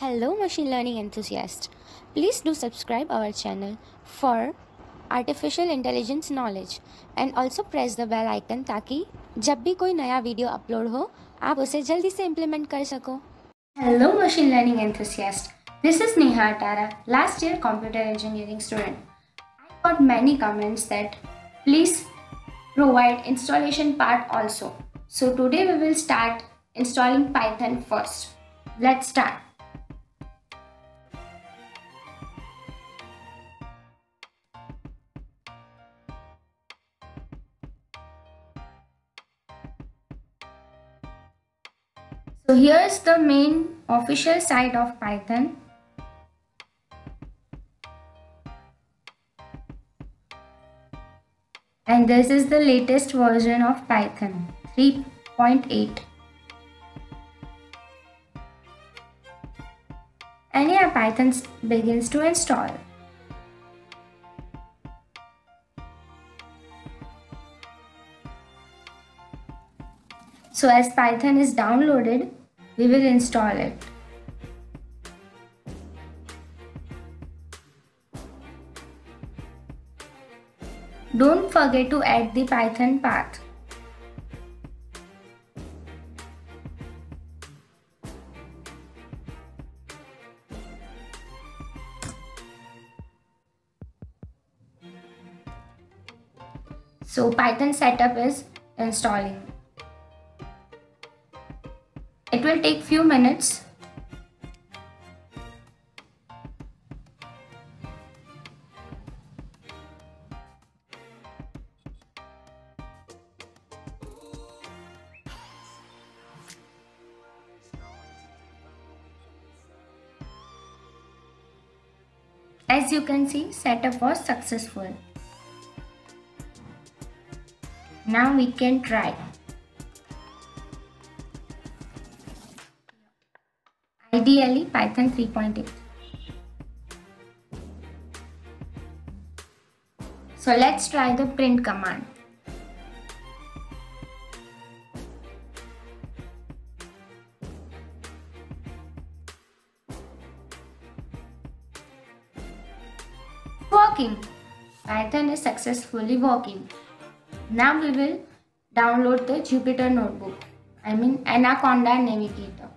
Hello machine learning enthusiasts. Please do subscribe our channel for artificial intelligence knowledge and also press the bell icon ताकि जब भी कोई नया video upload हो आप उसे जल्दी से implement कर सको. Hello machine learning enthusiast. This is Neha Attara, last year computer engineering student. I got many comments that please provide installation part also. So today we will start installing Python first. Let's start. So here's the main official site of Python. And this is the latest version of Python 3.8. And yeah, Python begins to install. So as Python is downloaded, we will install it. Don't forget to add the Python path. So Python setup is installing. It will take few minutes. As you can see, setup was successful. Now we can try. Ideally Python 3.8. So let's try the print command. Working. Python is successfully working. Now we will download the Jupyter notebook. Anaconda Navigator.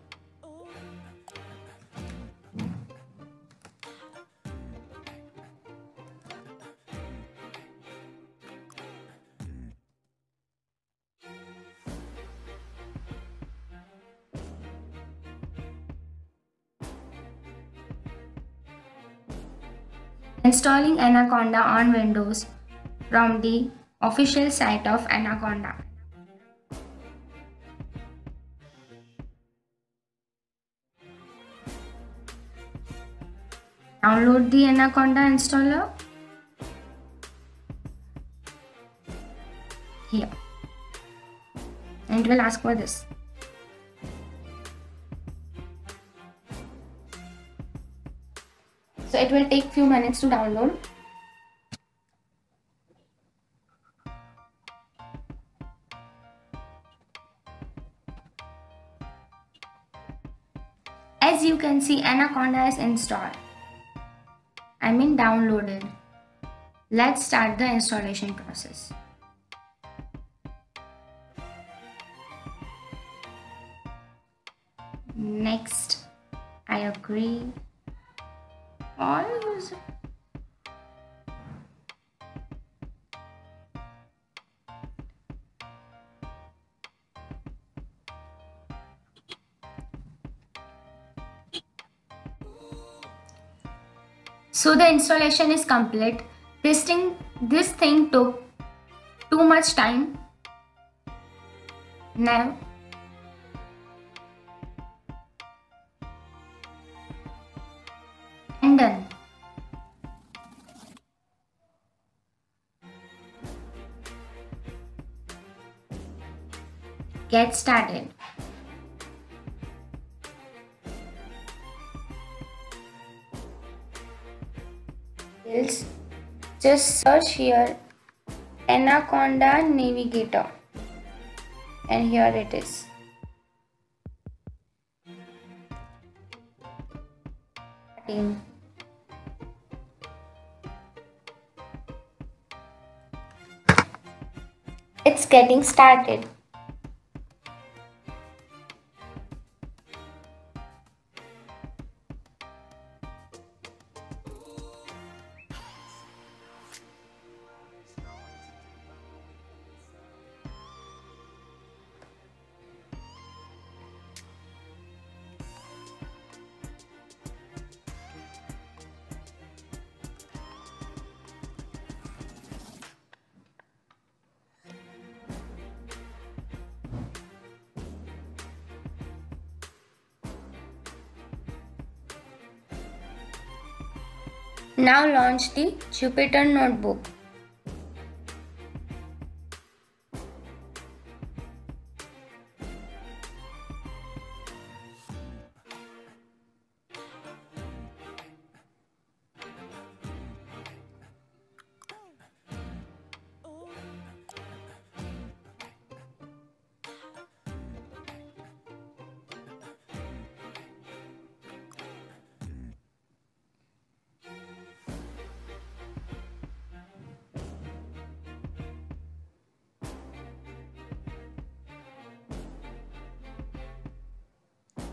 Installing Anaconda on Windows from the official site of Anaconda. Download the Anaconda installer here, and it will ask for this. So it will take few minutes to download. As you can see, Anaconda is installed. Downloaded. Let's start the installation process. Next, I agree. All user. So the installation is complete. This thing took too much time. Now and done. Get started. Just search here Anaconda Navigator, and here it is. team. It's getting started. Now launch the Jupyter notebook.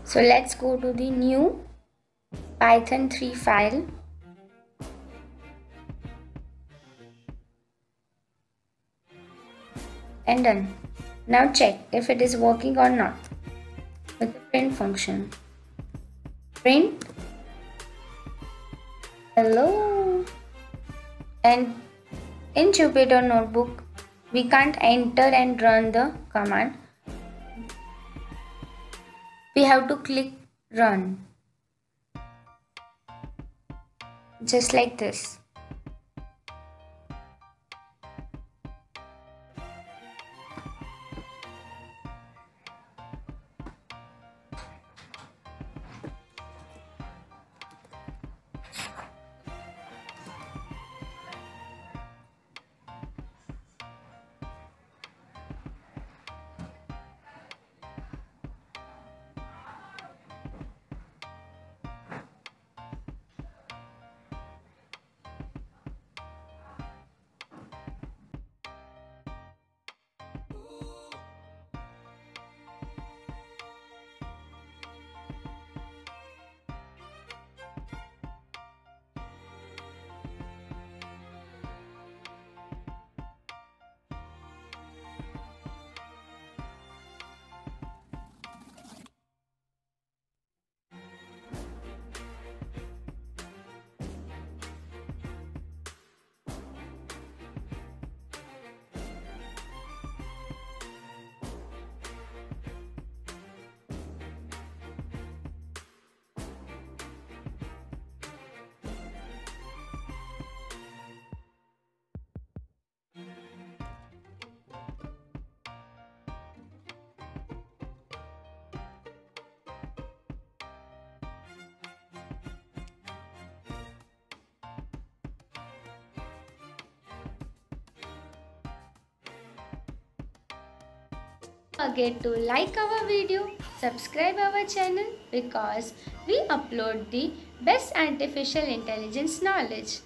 So let's go to the new Python 3 file. And done. Now check if it is working or not with the print function. Print hello. And in Jupyter notebook we can't enter and run the command. We have to click run, just like this. Forget to like our video, subscribe our channel because we upload the best artificial intelligence knowledge.